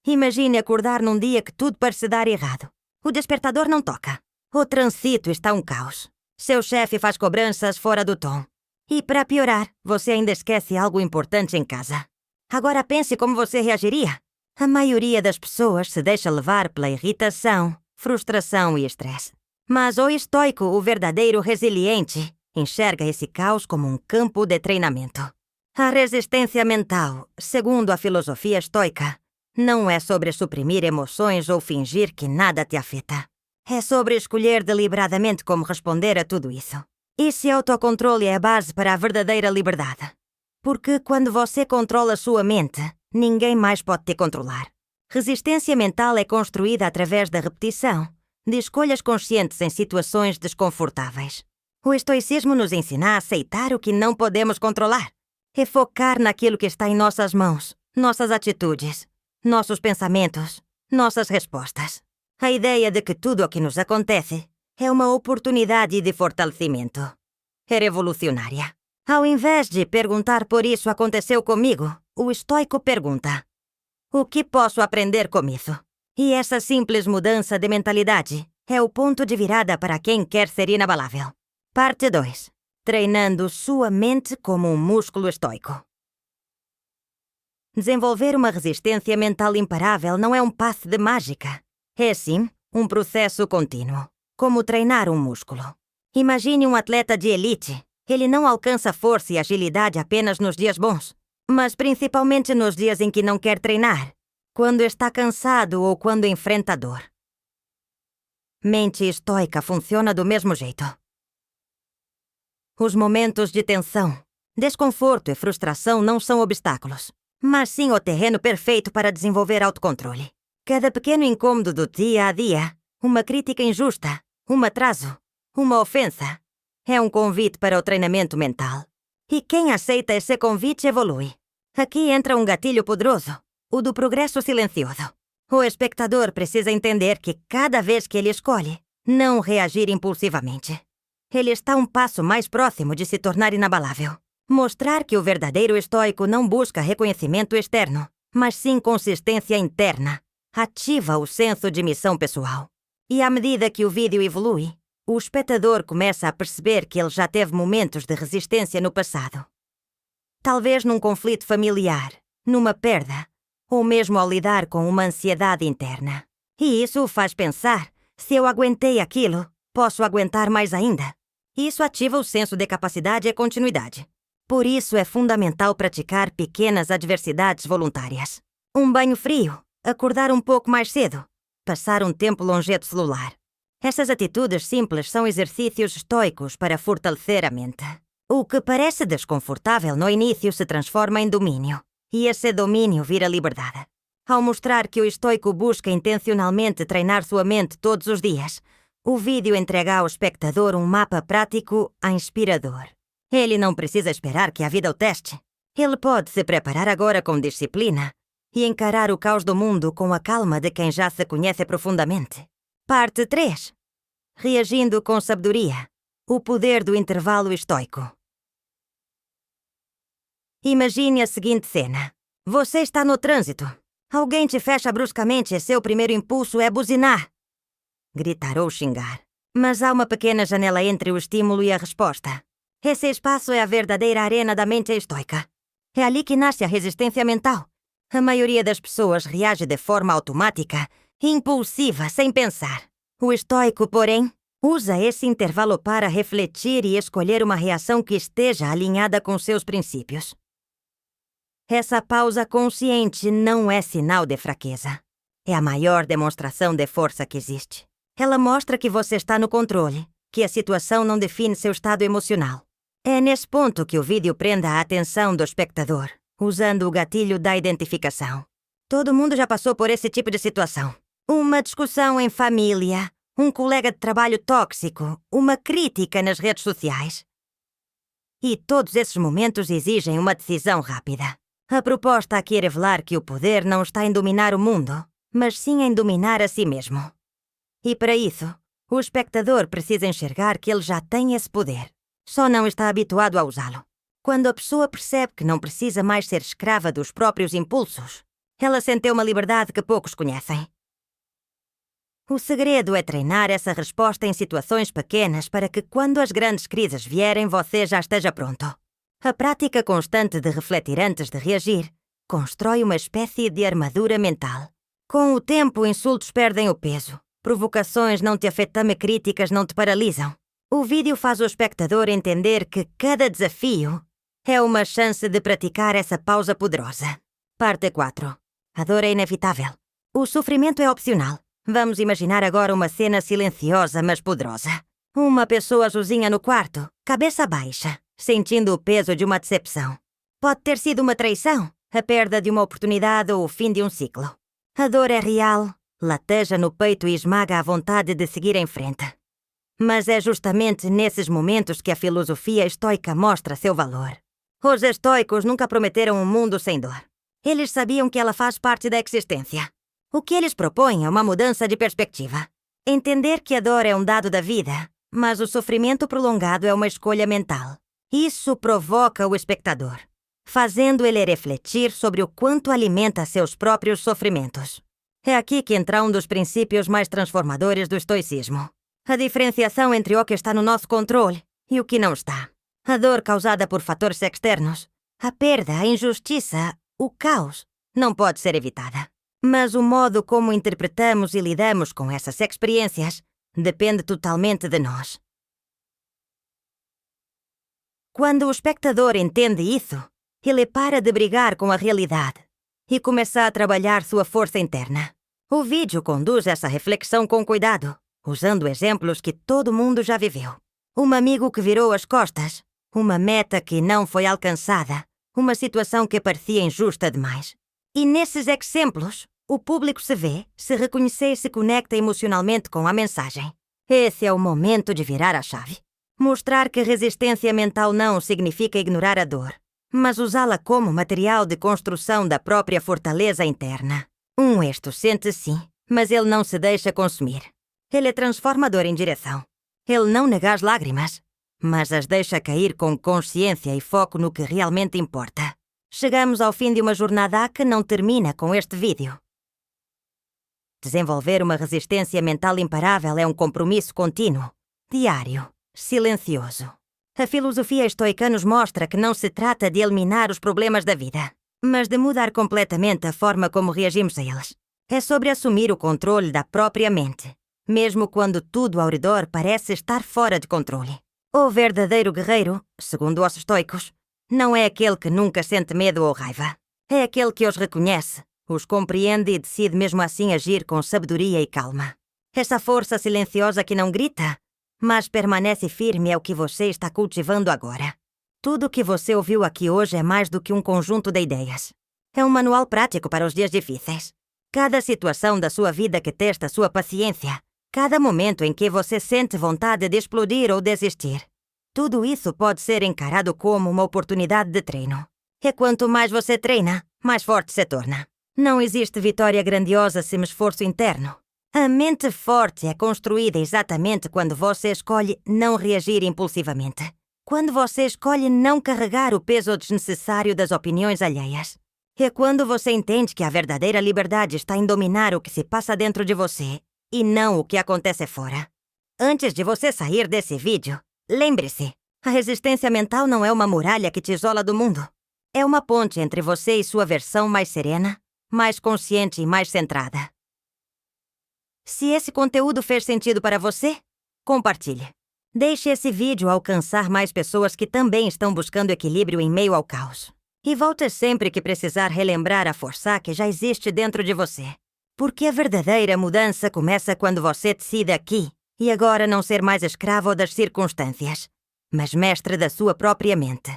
Imagine acordar num dia que tudo parece dar errado. O despertador não toca. O trânsito está um caos. Seu chefe faz cobranças fora do tom. E para piorar, você ainda esquece algo importante em casa. Agora pense como você reagiria. A maioria das pessoas se deixa levar pela irritação, frustração e estresse. Mas o estoico, o verdadeiro resiliente, enxerga esse caos como um campo de treinamento. A resistência mental, segundo a filosofia estoica, não é sobre suprimir emoções ou fingir que nada te afeta. É sobre escolher deliberadamente como responder a tudo isso. Esse autocontrole é a base para a verdadeira liberdade. Porque quando você controla sua mente, ninguém mais pode te controlar. Resistência mental é construída através da repetição, de escolhas conscientes em situações desconfortáveis. O estoicismo nos ensina a aceitar o que não podemos controlar e focar naquilo que está em nossas mãos, nossas atitudes, nossos pensamentos, nossas respostas. A ideia de que tudo o que nos acontece é uma oportunidade de fortalecimento. É revolucionária. Ao invés de perguntar por isso aconteceu comigo, o estoico pergunta: o que posso aprender com isso? E essa simples mudança de mentalidade é o ponto de virada para quem quer ser inabalável. Parte 2. Treinando sua mente como um músculo estoico. Desenvolver uma resistência mental imparável não é um passe de mágica. É, sim, um processo contínuo, como treinar um músculo. Imagine um atleta de elite. Ele não alcança força e agilidade apenas nos dias bons, mas principalmente nos dias em que não quer treinar, quando está cansado ou quando enfrenta dor. Mente estoica funciona do mesmo jeito. Os momentos de tensão, desconforto e frustração não são obstáculos, mas sim o terreno perfeito para desenvolver autocontrole. Cada pequeno incômodo do dia a dia, uma crítica injusta, um atraso, uma ofensa, é um convite para o treinamento mental. E quem aceita esse convite evolui. Aqui entra um gatilho poderoso, o do progresso silencioso. O espectador precisa entender que cada vez que ele escolhe não reagir impulsivamente, ele está um passo mais próximo de se tornar inabalável. Mostrar que o verdadeiro estoico não busca reconhecimento externo, mas sim consistência interna, ativa o senso de missão pessoal. E à medida que o vídeo evolui, o espectador começa a perceber que ele já teve momentos de resistência no passado. Talvez num conflito familiar, numa perda, ou mesmo ao lidar com uma ansiedade interna. E isso o faz pensar: se eu aguentei aquilo, posso aguentar mais ainda. Isso ativa o senso de capacidade e continuidade. Por isso é fundamental praticar pequenas adversidades voluntárias. Um banho frio, acordar um pouco mais cedo, passar um tempo longe do celular. Essas atitudes simples são exercícios estoicos para fortalecer a mente. O que parece desconfortável no início se transforma em domínio, e esse domínio vira liberdade. Ao mostrar que o estoico busca intencionalmente treinar sua mente todos os dias, o vídeo entrega ao espectador um mapa prático inspirador. Ele não precisa esperar que a vida o teste. Ele pode se preparar agora com disciplina e encarar o caos do mundo com a calma de quem já se conhece profundamente. Parte 3. Reagindo com sabedoria. O poder do intervalo estoico. Imagine a seguinte cena. Você está no trânsito. Alguém te fecha bruscamente e seu primeiro impulso é buzinar, gritar ou xingar. Mas há uma pequena janela entre o estímulo e a resposta. Esse espaço é a verdadeira arena da mente estoica. É ali que nasce a resistência mental. A maioria das pessoas reage de forma automática, impulsiva, sem pensar. O estoico, porém, usa esse intervalo para refletir e escolher uma reação que esteja alinhada com seus princípios. Essa pausa consciente não é sinal de fraqueza. É a maior demonstração de força que existe. Ela mostra que você está no controle, que a situação não define seu estado emocional. É nesse ponto que o vídeo prende a atenção do espectador, usando o gatilho da identificação. Todo mundo já passou por esse tipo de situação. Uma discussão em família, um colega de trabalho tóxico, uma crítica nas redes sociais. E todos esses momentos exigem uma decisão rápida. A proposta aqui é revelar que o poder não está em dominar o mundo, mas sim em dominar a si mesmo. E para isso, o espectador precisa enxergar que ele já tem esse poder, só não está habituado a usá-lo. Quando a pessoa percebe que não precisa mais ser escrava dos próprios impulsos, Ela sentiu uma liberdade que poucos conhecem. O segredo é treinar essa resposta em situações pequenas para que, quando as grandes crises vierem, você já esteja pronto. A prática constante de refletir antes de reagir constrói uma espécie de armadura mental. Com o tempo, insultos perdem o peso. Provocações não te afetam e críticas não te paralisam. O vídeo faz o espectador entender que cada desafio é uma chance de praticar essa pausa poderosa. Parte 4. A dor é inevitável. O sofrimento é opcional. Vamos imaginar agora uma cena silenciosa, mas poderosa. Uma pessoa sozinha no quarto, cabeça baixa, sentindo o peso de uma decepção. Pode ter sido uma traição, a perda de uma oportunidade ou o fim de um ciclo. A dor é real, lateja no peito e esmaga a vontade de seguir em frente. Mas é justamente nesses momentos que a filosofia estoica mostra seu valor. Os estoicos nunca prometeram um mundo sem dor. Eles sabiam que ela faz parte da existência. O que eles propõem é uma mudança de perspectiva. Entender que a dor é um dado da vida, mas o sofrimento prolongado é uma escolha mental. Isso provoca o espectador, fazendo ele refletir sobre o quanto alimenta seus próprios sofrimentos. É aqui que entra um dos princípios mais transformadores do estoicismo. A diferenciação entre o que está no nosso controle e o que não está. A dor causada por fatores externos, a perda, a injustiça, o caos, não pode ser evitada. Mas o modo como interpretamos e lidamos com essas experiências depende totalmente de nós. Quando o espectador entende isso, ele para de brigar com a realidade e começa a trabalhar sua força interna. O vídeo conduz essa reflexão com cuidado, usando exemplos que todo mundo já viveu. Um amigo que virou as costas, uma meta que não foi alcançada, uma situação que parecia injusta demais. E nesses exemplos, o público se vê, se reconhece e se conecta emocionalmente com a mensagem. Esse é o momento de virar a chave. Mostrar que resistência mental não significa ignorar a dor, mas usá-la como material de construção da própria fortaleza interna. Esto sente sim, mas ele não se deixa consumir. Ele transforma a dor em direção. Ele não nega as lágrimas, mas as deixa cair com consciência e foco no que realmente importa. Chegamos ao fim de uma jornada que não termina com este vídeo. Desenvolver uma resistência mental imparável é um compromisso contínuo, diário, silencioso. A filosofia estoica nos mostra que não se trata de eliminar os problemas da vida, mas de mudar completamente a forma como reagimos a eles. É sobre assumir o controle da própria mente, mesmo quando tudo ao redor parece estar fora de controle. O verdadeiro guerreiro, segundo os estoicos, não é aquele que nunca sente medo ou raiva. É aquele que os reconhece, os compreende e decide mesmo assim agir com sabedoria e calma. Essa força silenciosa que não grita, mas permanece firme é o que você está cultivando agora. Tudo o que você ouviu aqui hoje é mais do que um conjunto de ideias. É um manual prático para os dias difíceis. Cada situação da sua vida que testa sua paciência, cada momento em que você sente vontade de explodir ou desistir, tudo isso pode ser encarado como uma oportunidade de treino. E quanto mais você treina, mais forte se torna. Não existe vitória grandiosa sem esforço interno. A mente forte é construída exatamente quando você escolhe não reagir impulsivamente. Quando você escolhe não carregar o peso desnecessário das opiniões alheias. É quando você entende que a verdadeira liberdade está em dominar o que se passa dentro de você e não o que acontece fora. Antes de você sair desse vídeo, lembre-se, a resistência mental não é uma muralha que te isola do mundo. É uma ponte entre você e sua versão mais serena, mais consciente e mais centrada. Se esse conteúdo fez sentido para você, compartilhe. Deixe esse vídeo alcançar mais pessoas que também estão buscando equilíbrio em meio ao caos. E volte sempre que precisar relembrar a força que já existe dentro de você. Porque a verdadeira mudança começa quando você decide aqui e agora não ser mais escravo das circunstâncias, mas mestre da sua própria mente.